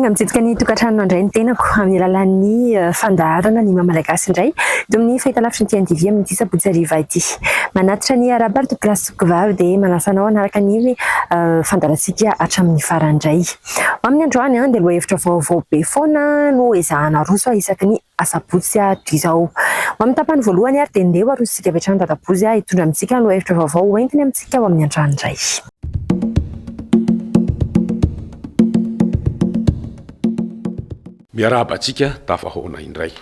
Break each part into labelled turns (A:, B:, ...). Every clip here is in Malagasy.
A: Afaka mitsidika ny tokantrano indray ny tenako amin'ny alalan'ny fandaharana ny mamalagasy indray to amin'ny fahitalavitra ny TNTV amin'ny ity sabotsy hariva ity. Manatitra ny arabary to plasiko vavy dia manasanao anaraka ny fandarantsika hatramin'ny farandray. Amin'ny androany dia loha hevitra vaovao be foana no ezahana roso isaky ny asabotsy izao. Amin'ny tapany voalohany ary dia ndeha arositsika avy hatrany dadabozy hitondra amintsika loha hevitra vaovao hoentiny amintsika ao amin'ny androany indray.
B: Miarabantsika tafahoana indray.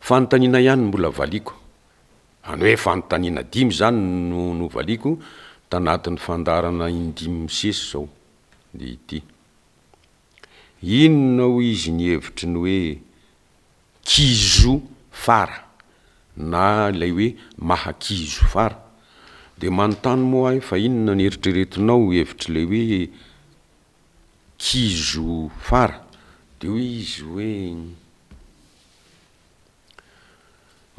B: Fanontaniana ihany mbola valiko. Any hoe fanontaniana 5 zany no valiko tanatin'ny fandarana 5 zao dia ity. Inona ho izy ny hevitry ny hoe kizo fara na ilay hoe mahakizo fara dia manontany moa aho fa inona ny eritreretinao hevitry ilay hoe kizo fara dia hoy izy hoe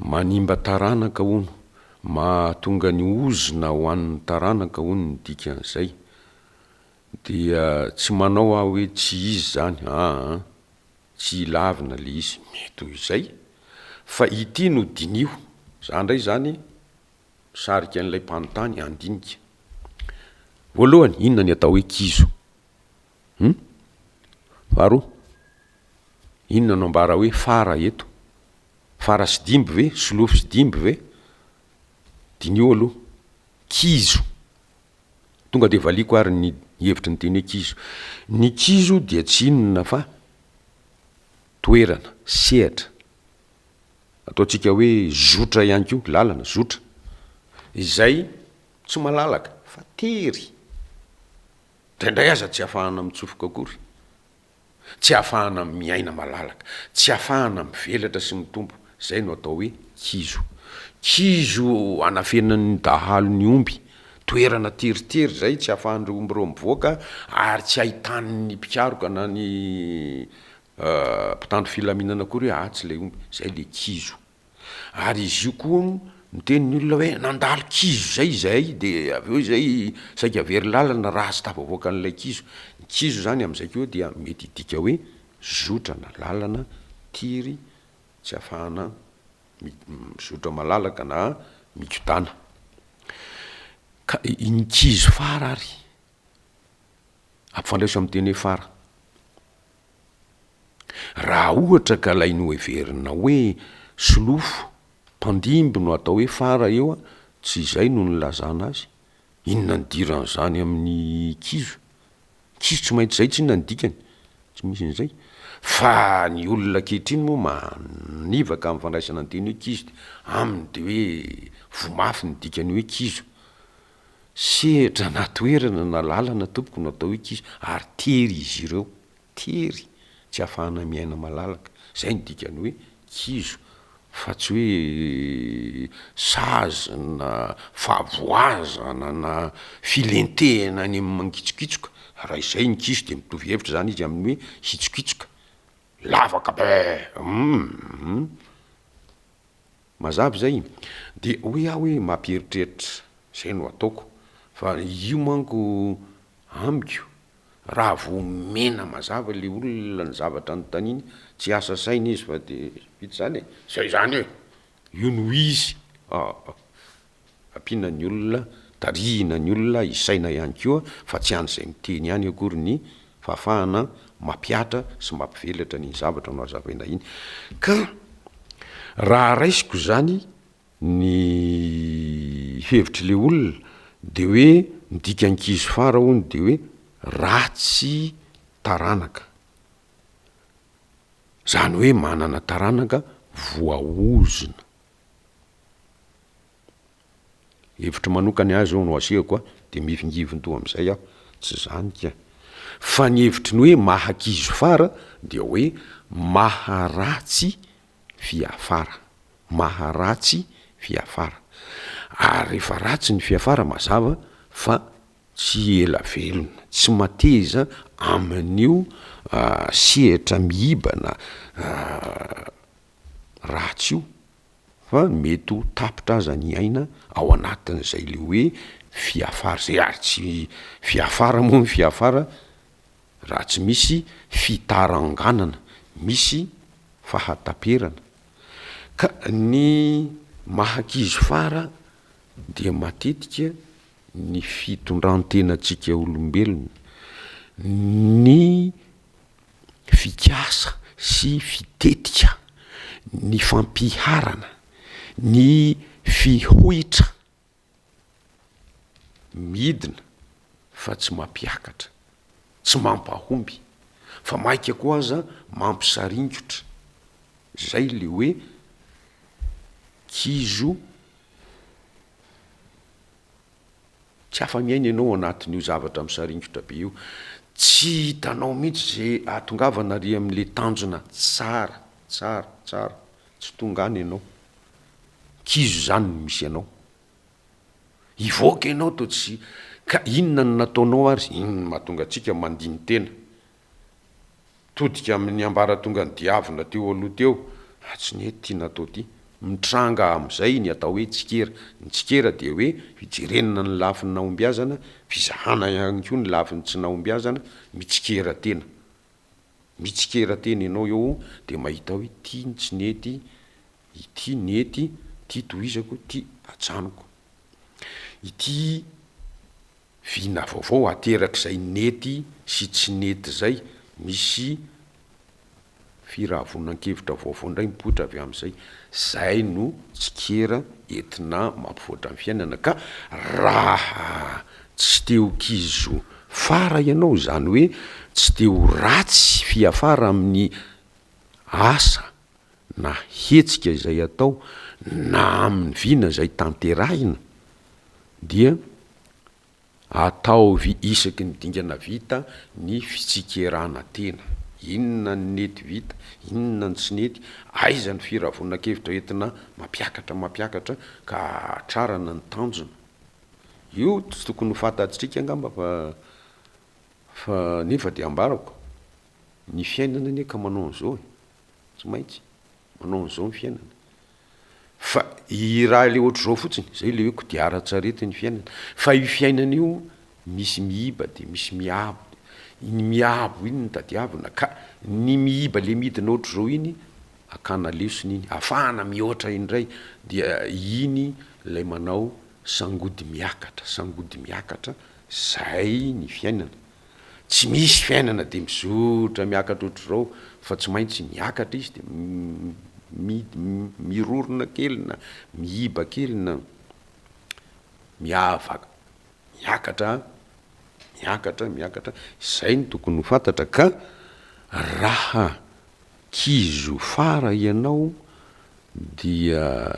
B: manimba taranaka hono, mahatonga ny ozona ho an'ny taranaka hono ny dikan'izay. Dia tsy manao aho hoe tsy izy zany, tsy lavina le izy, mety ho izay. Fa ity no dinio, za ndray zany sarika an'ilay mpanontany andinika. Voalohany, inona ny atao hoe kizo? Faharoa, inona no ambara hoe fara eto? Fara sy dimby ve? Solofo sy dimby ve? Dinio aloha, kizo. Tonga dia valiko ary ny hevitry ny teny hoe kizo. Ny kizo dia tsy inona fa toerana, sehatra. Ataontsika hoe zotra ihany koa, lalana, zotra. Izay tsy malalaka, fa tery. Indraindray aza tsy ahafahana mitsofoka akory. Tsy ahafahana miaina malalaka, tsy ahafahana mivelatra sy mitombo. Zay no atao hoe kizo. Kizo anafenan'ny dahalo ny omby. Toerana teritery zay tsy ahafahan'ireo omby reo mivoaka ary tsy ahitan'ny mpikaroka na ny mpitandro filaminana akory hoe tsy ilay omby. Zay le kizo. Ary izy io koa ny tenin'ny olona hoe nandalo kizo zay dia avy eo zay saika very lalana raha sy tafavoaka an'ilay kizo. Ny kizo zany amin'izay koa dia mety idika hoe zotra na lalana tiry tsy ahafahana mizotra malalaka na mikotana. Ka ny kizo fara ary ampifandraiso amin'ny teny hoe fara. Raha ohatra ka lainy ho heverina hoe solofo, mpandimby no atao hoe fara eo tsy izay no nilazana azy. Inona ny diran'izany amin'ny kizo? Kizo tsy maintsy zay tsy inona ny dikany? Tsy misy n'izay. Fa ny olona ankehitriny moa manivaka amin'ny fandraisana ny teny hoe kizo aminy dia hoe vomafy ny dikany hoe kizo. Sehatra na toerana na lalana tompoko no atao hoe kizo ary tery izy ireo, tery, tsy ahafahana miaina malalaka. Zay ny dikany hoe kizo. Fa tsy hoe sazy na favoazana na filentehana any amin'ny mangitsokitsoka. Raha izay ny kizo dia mitovy hevitra zany izy amin'ny hoe hitsokitsoka. Lavaka be. Mazava zay. Dia hoe aho hoe mampieritreritra, zay no ataoko. Fa io manko amiko raha vo mena mazava le olona ny zavatra notaniny, tsy asa saina izy fa dia vita zany. Zay zany hoe io no izy. Ampiana ny olona, tarihina ny olona, isaina ihany koa fa tsy an'izay miteny ihany akory ny fahafahana mampiatra sy mampivelatra ny zavatra no hazavaina iny. Ka raha raisiko zany ny hevitry le olona dia hoe midika ny kizo fara hono dia hoe ratsy taranaka. Zany hoe manana taranaka voaozona. Hevitra manokany azy ao no asehako dia mivingiviny toa amin'izay aho, tsy zany ka. Fa ny hevitry ny hoe mahakizo fara dia hoe maharatsy fiafara. Maharatsy fiafara. Ary rehefa ratsy ny fiafara mazava fa tsy ela velona, tsy mateza amin'io sehatra mihibana ratsy io, fa mety ho tapitra aza ny aina ao anatin'izay le hoe fiafara. Zay ary tsy fiafara moa ny fiafara raha tsy misy fitaranganana, misy fahataperana. Ka ny mahakizo fara dia matetika ny fitondrantenantsika olombelona, ny fikasa sy fitetika, ny fampiharana, ny fihohitra midina fa tsy mampiakatra, tsy mampahomby, fa maika koa aza mampisaringotra. Zay le hoe kizo tsy afa-miaina ianao anatin'io zavatra misaringotra be io, tsy hitanao mihitsy zay atongavana ry am'le tanjona tsara tsara tsara, tsy tonga any ianao. Kizo zany no misy anao, ivoaka ianao to tsy ka inona no nataonao ary inona mahatonga atsika mandiny tena todika amin'ny ambara tonga ny diavina teo aloha teo, tsy ny ety ty natao ty, mitranga am'izay ny atao hoe tsikera. Ny tsikera dia hoe fijerenina ny lafiny naombiazana, fizahana ihany koa ny lafiny tsy naombiazana, mitsikera tena, mitsikera tena ianao eo dia mahita hoe ty tsy nety, ity nety, ty tohizako, ty atsanoko, ity vina vaovao aterak'izay nety sy tsy nety zay, misy firavonan-kevitra vaovao indray mipoitra avy am'izay. Zay no tsikera entina mampivoatra ny fiainana. Ka raha tsy teo kizo fara ianao, zany hoe tsy teo ratsy fiafara amin'ny asa na hetsika izay atao na amin'ny vina zay tanterahina, dia atao isaky ny dingana vita ny fitsikerana tena. Inona ny nety vita, inona ny tsy nety, aiza ny firavona-kevitra entina mampiakatra ka hatrarana ny tanjona. Io tsy tokony ho fantatsika angamba fa nefa dia ambarako ny fiainana ne ka manao an'izao, tsy maintsy manao an'izao ny fiainana. Fa i raha le ohatr'izao fotsiny, zay le hoe kodiaran-tsarety ny fiainana. Fa io fiainana io misy miiba dia misy miabo, iny miabo iny ny tadiavina, ka ny miiba le midina ohatr'izao iny akana lesony iny, afahana mihoatra indray, dia iny lay manao sangody miakatra, zay ny fiainana. Tsy misy fiainana dia mizotra miakatra ohatr'izao, fa tsy maintsy miakatra izy dia mirorona kely na miiba kely na miakatra, zay ny tokony ho fantatra. Ka raha kizo fara ianao dia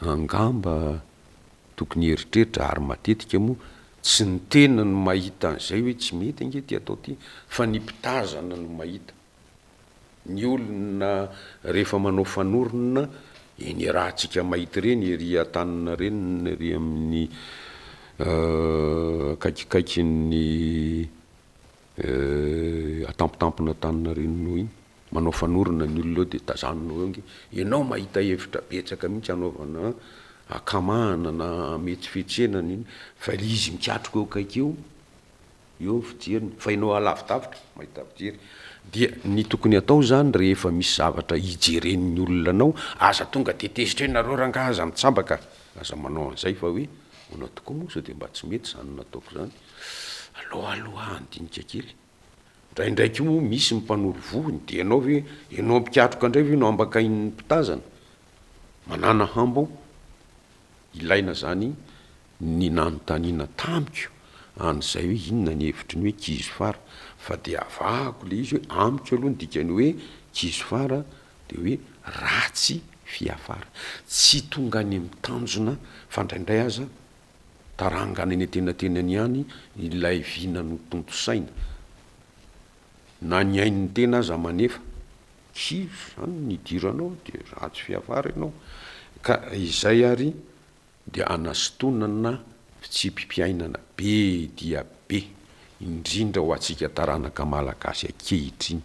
B: angamba tokony heritreritra, ary matetika moa tsy ny tena no mahita an'izay hoe tsy mety ange ty atao ty, fa ny mpitazana no mahita. Ny olona rehefa manao fanorona eny rahantsika mahita reny, ery an-tanina reny, ery amin'ny akaikikaikin'ny atampotampona tanina renonao iny, manao fanorona ny olona eo dia tazaninao eo nge, ianao mahita hevitra betsaka mihitsy anaovana akamahana na metsifetsenana iny, fa izy mikatroka eo kaikeo, eo fijeriny, fa ianao alavidavitra mahita fijery. Dia ny tokony atao zany rehefa misy zavatra hijeren'ny olona anao, aza tonga tetezitra hoe nareo rangahy aza mitsambaka, aza manao an'izay, fa hoe manao tokoa moa sao dia mba tsy mety zany nataoko zany, aloha andinika kely. Ndraindraiky io misy mpanoro vohony, dia ianao hoe ianao mpikatroka indray ve no ambakain'ny mpitazana, manana hambo. Ilaina zany ny nanontaniana tamiko an'izay hoe inona ny hevitry ny hoe kizo fara, fa dia avahako le izy hoe amiko aloha ny dikany hoe kizo fara dia hoe ratsy fiafara, tsy tonga any amin'ny tanjona, fa ndraindray aza tarangana eny an-tenatenany ihany ilay vina no tontosaina, na ny ain'ny tena aza manefa kizo zany ny diranao dia ratsy fiafara ianao. Ka izay ary dia anastonana fitsipimpiainana be dia be, indrindra ho atsika taranaka malagasy ankehitriny.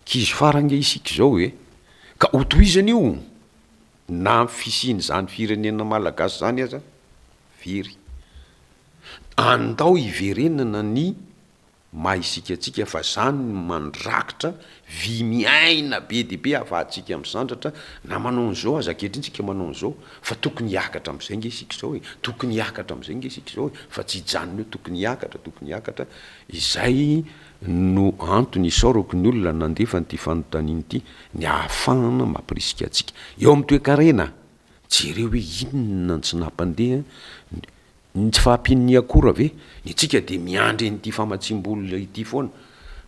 B: Kizo fara nge isika zao ka hotohizana io na fisiany zany firenena malagasy zany aza very, andao hiverenana ny maha isikatsika fa zany mandrakitra vy miaina be deaibe afahantsika am'sandratra na manao an'izao azakehitritsika manao an'izao fa tokony hiakatra am'izay nge isika zao e tokony hiakatra am'izay nge isika zao e fa tsy hijanony hoe tokony hiakatra izay no antony isaorako ny olona nandefa nyity fanontaniany ity ny ahafahana mampirisika atsika eo amin'ny toe-karena jereo hoe inona tsy nampandeha ny tsy fahampin'ny akora ve ny tsika de miandry nyity famatsim-bola ity foana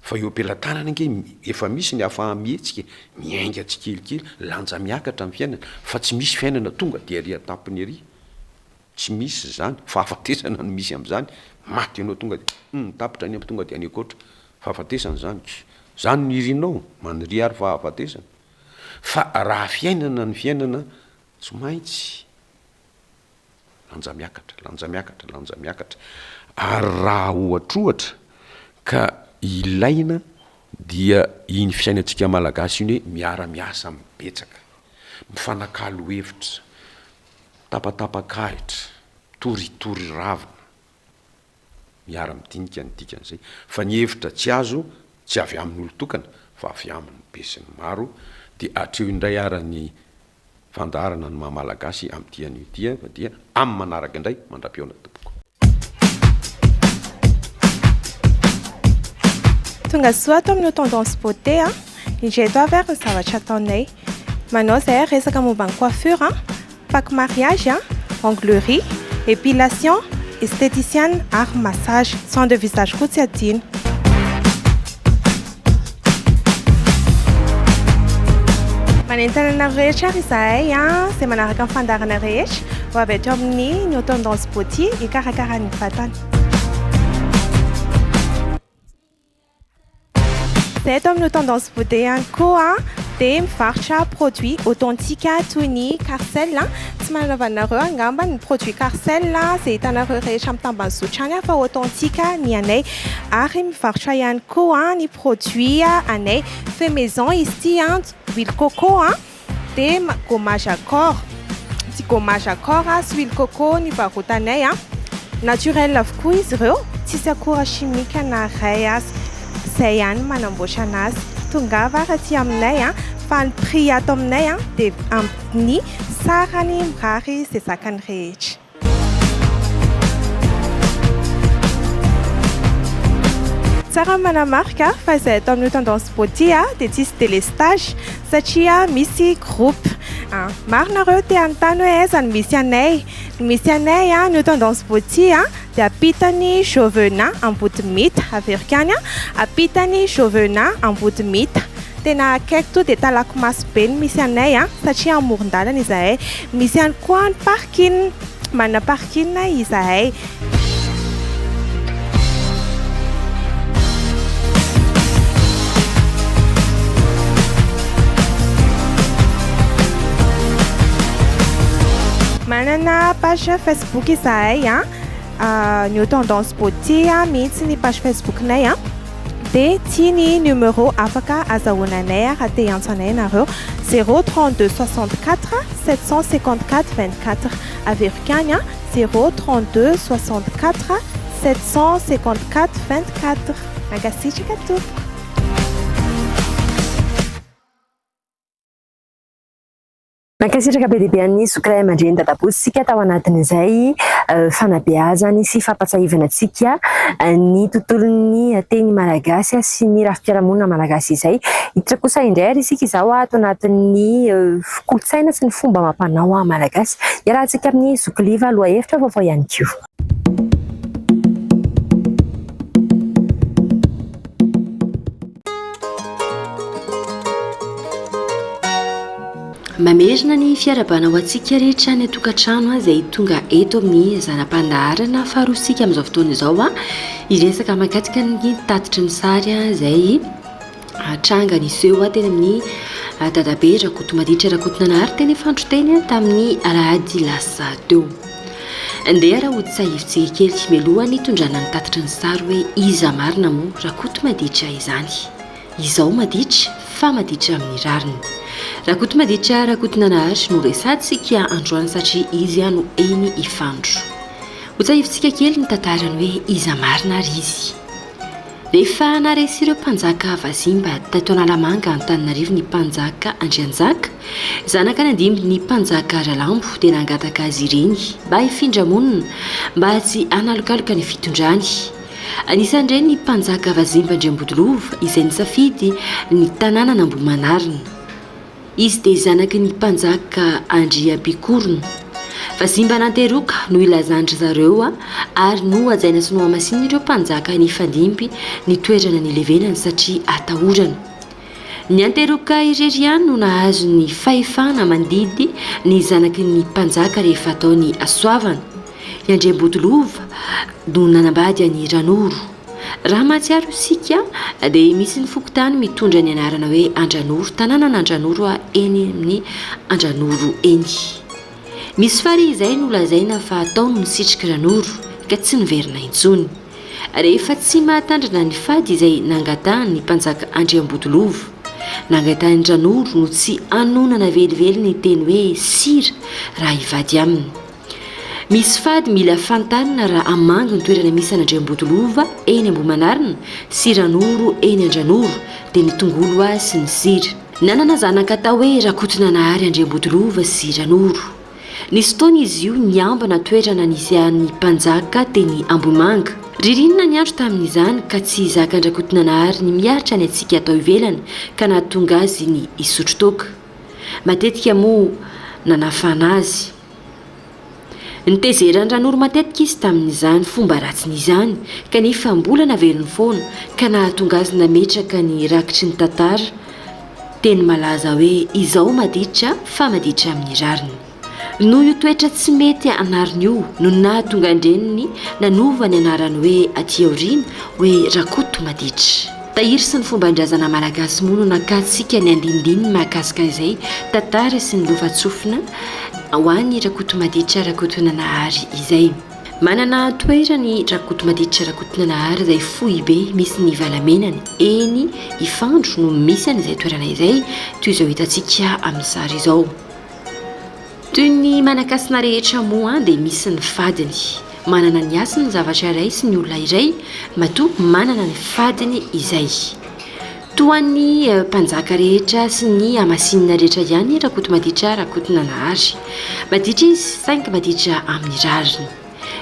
B: fa eo am-pelantanana nge efa misy ny afahamihetsika miainga tsikelikely lanja miakatra amin'ny fiainana fa tsy misy fiainana tonga de ary atampiny ary tsy misy zany fahafatesana no misy am'zany maty ianao tonga de tapitra any tonga de any akoatra fahafatesana zany no irinao maniry ary fahafatesana fa raha fiainana ny fiainana tsy maintsy lanja miakatra ary raha ohatrohatra ka ilaina dia iny fiainantsika malagasy iny hoe miara-miasa mibetsaka mifanakalo hevitra tapatapakahitra toritory ravina miara-midinika ny dikan'izay fa ny hevitra tsy azo tsy avy amin'ny olo-tokana fa avy amin'ny be sy ny maro de atreo indray arany fandaharana ny mahamalagasy amin'ity an'io dia fa dia amin'ny manaraka indray mandra-piona tompoko.
C: Tonga soa ato amin'ny tendance beauté indreto avy ary ny zavatra ataonay manao zay resaka momba ny coiffure pack mariage onglerie épilation esthéticienne art massage soin de visage koa tsy adino. Manentana rehetra ary izahay zay manaraka amin'ny fandarana rehetra ho avy ato amin'ny New Tendance Beauty hikarakara ny vatana. Zay ato amin'ny New Tendance Beauty ihany koa dia mivarotra produit authentique toy ny carcel tsy manovanareo angamba ny produit carcel zay hitanareo rehetra amin'ny tambanizotra any fa authentique ny anay ary mivarotra ihany koa ny produit anay fait maison izy ity huile coco dia gommage à corps ty gommage à corps sy huile coco ny varotanay naturel avokoa izy ireo tsisy akora chimique na ray azy zay ihany manamboatra anazy tongava raha ty aminay fa ny prix ato aminay dia amin'ny sarany mirary zay zakany rehetra. Tsara manamarika fa izay ato amin'ny Tendance Beauty dia tsisy délestage satria misy groupe. Marinareo te anontany hoe aiza no misy anay? Misy anay New Tendance Beauty dia apitany Jovena Ambodimita Averikany apitany Jovena Ambodimita. Tena akaiky to dia talaky maso be ny misy anay satria amoron-dalana izahay. Misy ihany koa ny parking, manana parking izahay. Manana page Facebook izahay New Tendance Beauty mihitsy ny page Facebook-nay dia tia ny numéro afaka azahoananay raha te hiantsanay nareo 032 64 754 24 Averikany 032 64 754 24 Magasitraka tompoko.
A: Mankasitraka be deaibe an'ny sokray aman-dreny dadabotsika tao anatin'izay fanabeazany sy fampatsahivana antsika ny tontolon'ny teny malagasy sy ny rafi-piarahamonina malagasy izay. Hiditra kosa indray ary isika izao ato anatin'ny kolotsaina sy ny fomba amam-panao malagasy. Iarahantsika amin'ny zokiliva aloha hevitra vaovao ihany koa.
D: Mamerina ny fiarabana ho antsika rehetra ny atokantrano izay tonga eto amin'ny zanam-pandaharana faharosika amin'izao fotoana izao iresaka makatika ny tatitry ny sary izay tranga niseho teny amin'ny dadabe Rakotomaditra Rakotonanahary teny fandroteny tamin'ny alahady lasa teo. Andeha raha hotsahivontsika kely mialoha ny tondrana ny tatitry ny sary hoe iza marina moa Rakotomaditra izany. Izao maditra fa maditra amin'ny rariny. Rakotomaditra Rakotonanahary no resantsika androany satria izy no eny ifandro. Hotsahivontsika kely ny tantarany hoe iza marina ary izy. rehefa naresy ireo mpanjaka vazimba tato Analamanga Antananarivo ny mpanjaka Andrianjaka zanaka ny andimby ny mpanjaka Ralambo dia nangataka azy ireny mba hifindra monina mba tsy analokaloka ny fitondrany. Anisan'ireny ny mpanjaka vazimba Andriambodolova izay nisafidy ny tanàna n'Ambohimanarina. Izy dia zanaky ny mpanjaka Andriampikorona. Vazimba nanteroka no ilazandry zareo ary no ajaina sy no amasinina ireo mpanjaka ny fandimby ny toerana ny levenany satria atahorana. Ny anteroka irery ihany no nahazo ny fahefana mandidy ny zanaky ny mpanjaka rehefa ataony asoavana. I Andriambodolova no nanambady any Ranoro. Raha mahatsiaro isika dia misy ny fokontany mitondra ny anarana hoe Andranoro, tanànan'Andranoro eny amin'ny Andranoro eny. Misy fary izay no lazaina fa ataony misitrika Ranoro ka tsy niverina intsony. Rehefa tsy mahatandrina ny fady izay nangatahany ny mpanjaka Andriambodolova, nangatahany Ranoro no tsy anonana velively ny teny hoe sira raha hivady aminy. Misy fady mila fantanina raha amangy ny toerana misy an'Andriambodolova eny Ambohimanarina sy Ranoro eny Andranoro dia ny tongolo sy ny sira. Nanana zanaka atao hoe Rakotonanahary Andriambodolova sy Ranoro. Nisy taona izy io niambana toerana nisy an'ny mpanjaka teny Ambomanga. Ririnina ny andro tamin'izany ka tsy zaka Rakotonanahary ny miaritra ny atsika atao ivelany ka nahatonga azy ny isotro toaka. Matetika moa nanafana azy. Nitezerany Ranoro matetika izy tamin'izany fomba ratsiny izany kanefa mbola naveriny foana ka nahatonga azy nametraka ny rakitry ny tantara teny malaza hoe izao maditra fa maditra amin'ny rariny. Noho io toetra tsy mety anariny io no nahatonga andreniny nanova ny anarany hoe aty aoriana hoe Rakoto maditra. Tahiry sy ny fomban-drazana malagasy moa no nakatsika ny andindininy mahakasika izay tantara sy ny lovatsofina ho an'ny Rakoto maditra Rakotonanahary izay. Manana toerany Rakoto maditra Rakotonanahary izay fohy be misy ny valamenany eny Ifandro no misy an'izay toerana izay toy izao hitantsika amin'ny sary izao. Toy ny manakasina rehetra moa dia misy ny fadiny. Manana ny asiny ny zavatra iray sy ny olona iray matoa manana ny fadiny izay. Toa ny mpanjaka rehetra sy ny amasinina rehetra ihany Rakoto maditra Rakotonanahary. Maditra izy saingy maditra amin'ny rariny.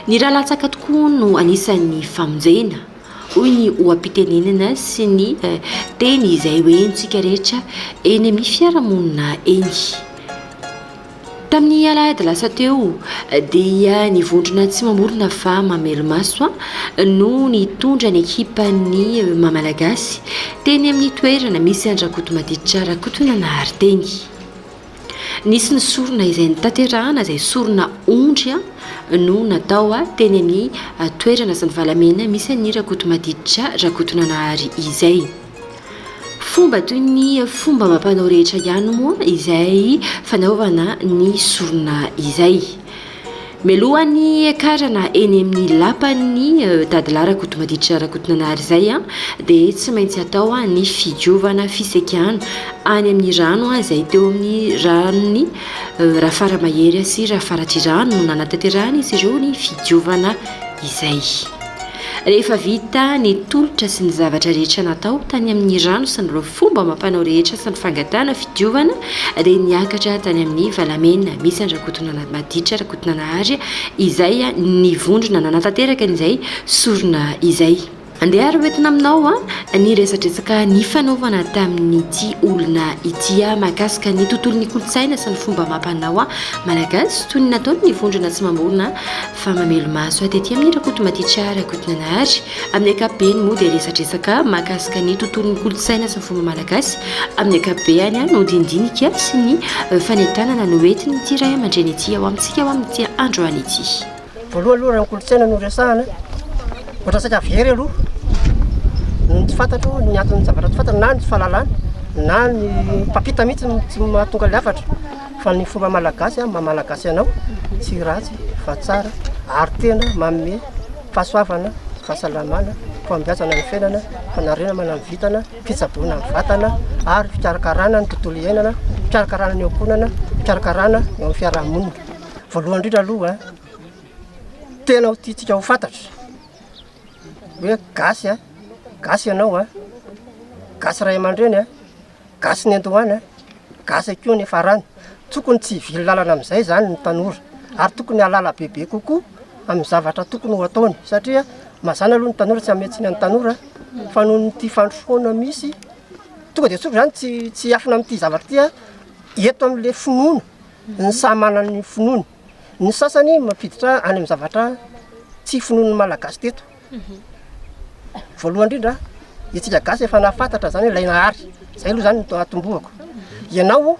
D: Ny raha latsaka tokoa no anisan'ny famonjena hoy ny oam-pitenenana sy ny teny izay hoentsika rehetra eny amin'ny fiarahamonina eny. Tamin'ny alahady lasa teo dia nivondrona tsy mamorona fa mamelo maso no nitondra ny ekipan'ny mamalagasy teny amin'ny toerana misy any Rakoto maditra Rakotonanahary teny. Nisy ny sorona izay nitanterahana izay sorona ondry no natao teny amin'ny toerana sy ny valamena misy any Rakoto maditra Rakotonanahary izay. Fomba toy ny fomba mampanao rehetra ihany moa izay fanaovana ny sorona izay. Melohany karana eny amin'ny lapan'ny dadilahy Rakoto maditra Rakotonanahary izay dia tsy maintsy atao ny fidiovana fisekihana any amin'ny rano izay teo amin'ny ranony Rafara Mahery sy Rafara Trirano no nanatanterahana izy ireo ny fidiovana izay. Rehefa vita ny tolotra sy ny zavatra rehetra natao tany amin'ny rano sy ny fomba mampanao rehetra sy ny fangatana fidiovana dia niakatra tany amin'ny valamena misy any Rakotonanahary maditra Rakotonanahary izay nivondrona nanatanteraka n'izay sorona izay. Andeha ary hoentina aminao ny resadresaka ny fanaovana tamin'ity olona ity mahakasika ny tontolon'ny kolontsaina sy ny fomba mampanao malagasy toy ny nataony nivondrona tsy mamorona fa mamelo maso tetỳ amin'ny Rakoto maditra Rakotonanahary. Amin'ny ankapobeny moa dia resadresaka mahakasika ny tontolon'ny kolontsaina sy ny fomba malagasy amin'ny ankapobeny no dindinika sy ny fanentanana no entiny ity ray aman-dreny ity ao amintsika ao amin'ity androany ity.
E: Voalohany aloha raha ny kolontsaina no resahana ohatra saka very aloha ny tsy fantatro ny antony zavatra tsy fantatro na ny tsy fahalalana na ny mpampita mihitsy tsy mahatonga lafatra fa ny fomba malagasy mamalagasy anao tsy ratsy fa tsara ary tena manome fahasoavana fahasalamana fambiazana ny fiainana fanarenana ny vitana fitsaboana ny vatana ary fikarakarana ny tontolo iainana fikarakarana ny ankonana fikarakarana eo amin'ny fiarahamonina. Voalohany indrindra aloha tena tiantsika ho fantatra hoe gasy gasy ianao a gasy ray aman-dreny a gasy ny andohany a gasy akeo ny farany tokony tsy vily lalana amin'izay zany ny tanora ary tokony alala bebe kokoa amin'ny zavatra tokony ho ataony satria mazana aloha ny tanora tsy ametsiny any tanora fa noho nyty fandrosoana misy tonga de tsotra zany tsy afina amin'ity zavatra ty a eto amin'le finoana ny samana ny finoany ny sasany mampiditra any amin'ny zavatra tsy finoany malagasy teto voalohany indrindra itsika gasy efa nafantatra zany hoe lainahary zay aloha zany atombohako ianao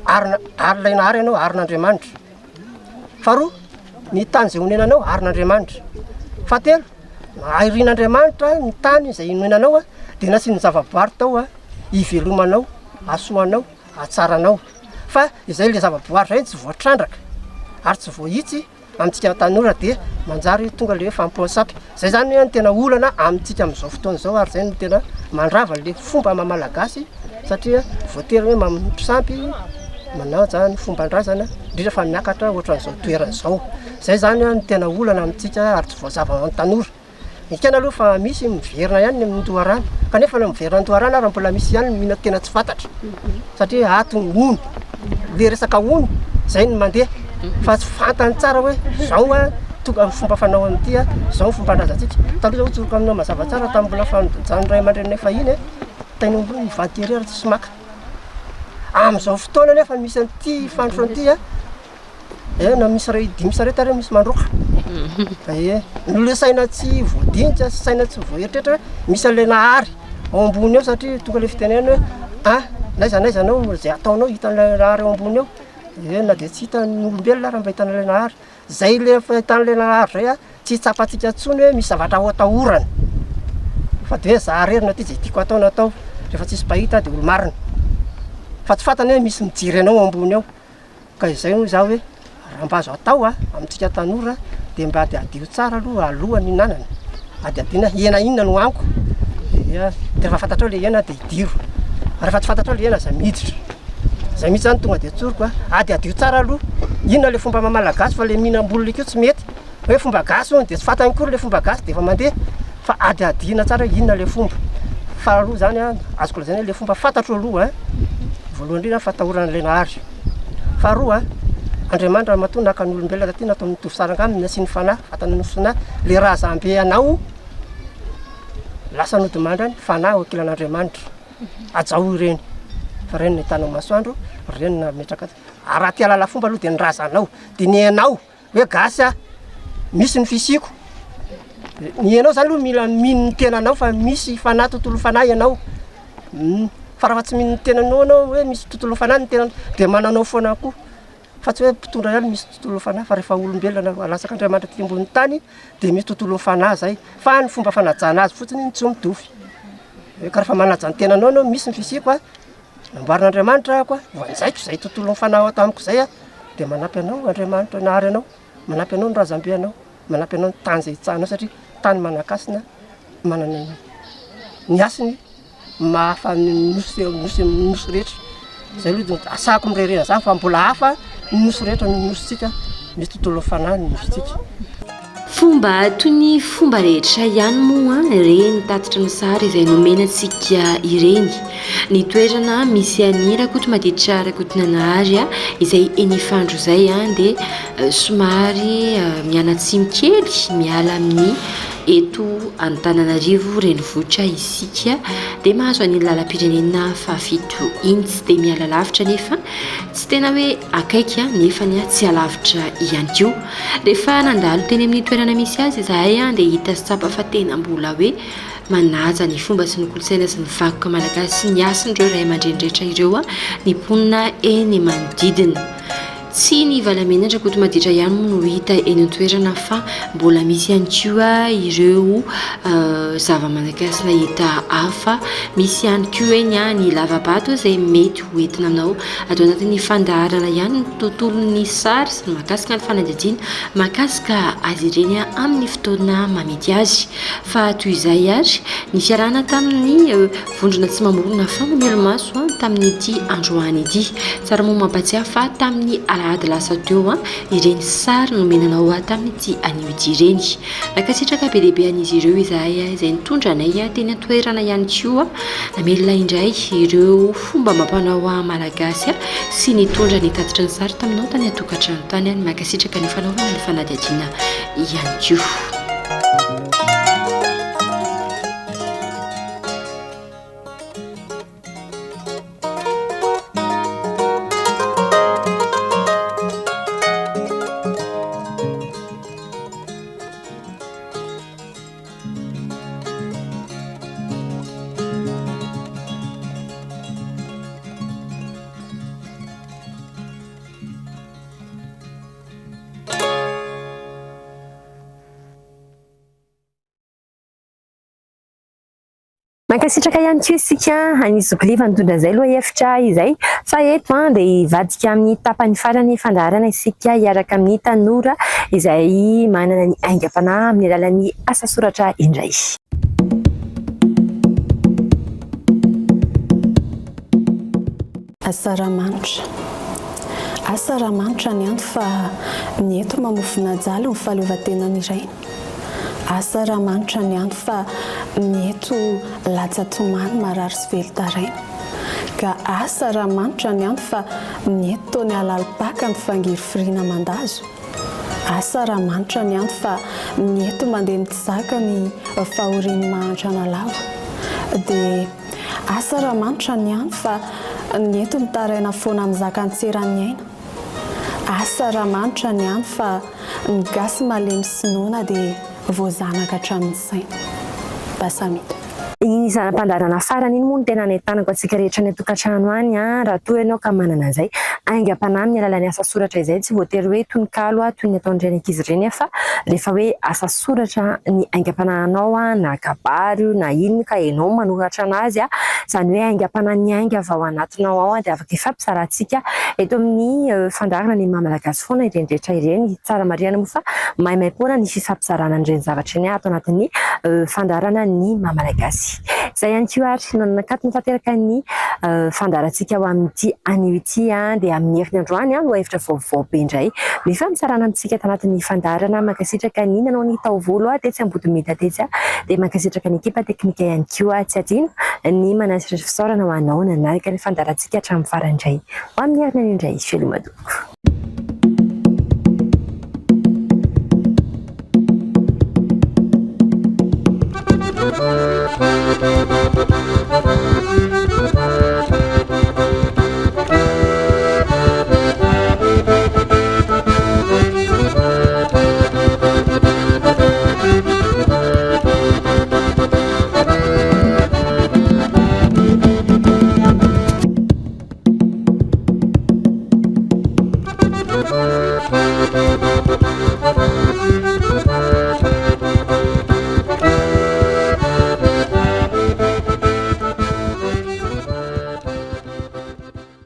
E: ary lainahary ianao arin'Andriamanitra faharoa ny tany zay honenanao arin'Andriamanitra fahatelo airin'Andriamanitra ny tany zay honenanao a de na sy ny zavaboary tao a ivelomanao asoanao atsaranao fa izay le zavaboary zay tsy voatrandraka ary tsy voahitsy amintsika tanora de manjary tonga le fampoasapy zay zany ny tena olana amintsika amin'izao fotoana zao ary zay no tena mandrava le fomba mamalagasy satria voatery hoe mamonotro sampy manao zany fomban-drazana indrindra fa miakatra ohatran'izao toerana zao zay zany ny tena olana amintsika ary tsy voazava tanora ikana aloha fa misy miverina ihany amin'ndoharana kanefa na miverina andoharana raha mbola misy ihany mihina tena tsy fantatra satria atony ony le resaka ony zay ny mandeha fa tsy fantany tsara hoe zao a tonga fomba fanao amin'ity a zao fomban-drazantsika taloha zao tsoroka aminao mazava tsara tamin'ny mbola fanjany ray aman-dreny efa iny taina mbola mivady ery ary tsy maka amin'izao fotoana nefa misy an'ity fandrosoan'ity a na misy ray dimy sareta re misy mandroka nole saina tsy voadinika saina tsy voaeritrehitra hoe misy an'le nahary ao ambony eo satria tonga le fitenena hoe naiza anao zay ataonao hitan'le nahary ao ambony eo na de tsy hitany olombelona raha mba hitan'le nahary zay le fahitan'le nahary zay a tsy tsapatsika tsony hoe misy zavatra ho atahorana fa de hoe zaharerina ty zay tiako ataona atao rehefa tsisy pahita de olo marina fa tsy fantany hoe misy mijiry anao ambony ao ka izay no za hoe raha mba azo atao amintsika tanora de mba ady adio tsara aloha alohany inanana ady adina iena inona no anko de rehefa fantatra le iena de idiro rehefa tsy fantatra le iena za miditra zay mihitsy zany tonga de tsoroko ady adio tsara aloha inona le fomba mamalagasy fa le mihinam-bolo lekeo tsy mety hoe fomba gasy de tsy fantany kory le fomba gasy de efa mandeha fa ady adina tsara inona le fomba faharoa zany azoko lazany hoe le fomba fantatro aloha voalohany indrindra fatahorana le nahary faharoa Andriamanitra matoa naka ny olombelona taty natao mitovy sara ngaminy sy ny fanahy fatana nosona le raha zambe anao lasa nodimandra ny fanahy wakilan'Andriamanitra ajao ireny fa reny ny tanao masoandro reny na metraka raha ty alala fomba aloha de ny razanao de ny hainao hoe gasy misy ny fisiko ny hainao zany aloha mila mino ny tenanao fa misy fanahy tontolo fanahy ianao fa raha fa tsy mino ny tenanao anao hoe misy tontolo fanahy ny tenanao de mananao foana koa fa tsy hoe mpitondra ihany misy tontolo fanahy fa rehefa olombelona alasak'Andriamanitra ty ambony tany de misy tontolo fanahy zay fa ny fomba fanajana azy fotsiny tsy mitovy ka rehefa manaja ny tenanao anao misy ny fisiko namboarin'Andriamanitra koa voanjaiko zay tontolo fanahy tamiko zay de manampy anao Andriamanitra nahary anao manampy anao ny razambe anao manampy anao ny tany zay hitsahanao satria tany manakasina manana ny asiny mahafa nosy rehetra zay aloha asahako mirerena zany fa mbola hafa nosy rehetra no nositsika misy tontolo fanahy ny nositsika
D: fomba toy ny fomba rehetra ihany moa reny tatitra ny sary izay nomenantsika ireny ny toerana misy any rakoto madiditra rakotonanahary izay enifandro zay de somary mianatsimy kely miala amin'ny eto Antananarivo renivohitra isika de mahazo any lalam-pirenena fafito iny tsy de miala lavitra nefa tsy tena hoe akaiky nefa tsy alavitra ihany koa rehefa nandalo teny amin'ny toerana misy azy izahay de hita sy tsapa fa tena mbola hoe manaja ny fomba sy ny kolotsaina sy ny vakoka malagasy sy ny asindreo ray aman-dreny ireo ny mponina eny manodidina tsy ny valamenatra koto maditra ihany no hita eny an-toerana fa mbola misy ihany koa ireo zava-malagasy hita hafa misy ihany koa eny ny lavabato izay mety hoentina aminao atao anatin'ny fandaharana ihany ny tontolon'ny sary sy ny mahakasika ny fanadihadiana mahakasika azy ireny amin'ny fotoana mamety azy fa toy izay ary ny fiarahana tamin'ny vondrona tsy mamorona fa mamelomaso tamin'ity androany ity tsara moa mampatsiahy fa tamin'ny ady lasa teo a ireny sary nomenanao tamin'nyity an'ity ireny nakasitraka be lehibe an'izy ireo izahay izay nitondranay teny antoerana ihany koa namelona indray ireo fomba mampanao malagasy sy nitondra ny tatitra ny sary taminao tany atokantrano tany any makasitraka ny fanaovana ny fanadihadiana ihany koa.
A: Mankasitraka ihany koa isika anisokoliva nitondra izay aloha efitra izay fa eto dia hivadika amin'ny tapany farany fandaharana isika hiaraka amin'ny tanora izay manana ny aingam-panahy amin'ny alalan'ny asa soratra indray.
F: Asa ramahanitra. Asa ramahanitra ny anto fa ny eto mamofona jalo ny fahaleovan-tenany iray. Asa ramahanitra ny anto fa ny eto latsa-tomany marary sy velotaraina. Ka asa ramahanitra ny anto fa ny eto ny alalipaka ny fangiry firina mandazo. Asa ramahanitra ny anto fa ny eto mandeha mitizaka ny fahoriany mahantrana lava. Dia asa ramahanitra ny anto fa ny eto mitaraina foana mizaka antseran'ny aina. Asa ramahanitra ny anto fa ny gasy malemy sinoana dia voazanaka hatramin'ny saina. Basamita.
A: Iny zanam-pandarana farany iny moa no tena nentanako antsika rehetra ny atokantrano any raha toa ianao ka manana an'izay aingam-panahy amin'ny alalan'ny asa soratra izay tsy voatery hoe tononkalo toy ny ataon'ireny ankizy ireny fa rehefa hoe asa soratra ny aingam-panahinao na kabary na inona ka ianao manoratra anazy izany hoe aingam-panahy ny aingana ao anatinao ao dia afaka ifampizarantsika eto amin'ny fandarana ny mahamalagasy foana ireny rehetra ireny tsara marihana moa fa mahimaimpona ny fifampizarana an'ireny zavatra iny ato anatin'ny fandarana ny mahamalagasy. Izay ihany koa ary nananakato tanteraka ny fandarantsika ao amin'ity anio ity dia amin'ny herin'ny androany no hevitra vaovao be indray mifampizarana amintsika ato anatin'ny fandarana mankasitraka ny nanao ny taovolo tetsy Ambodimida tetsy dia mankasitraka ny ekipa teknika ihany koa tsy adino ny manasitra fisaorana ho anao nanaraka ny fandarantsika hatramin'ny farany indray ho amin'ny herin'ny anio indray felomadoko.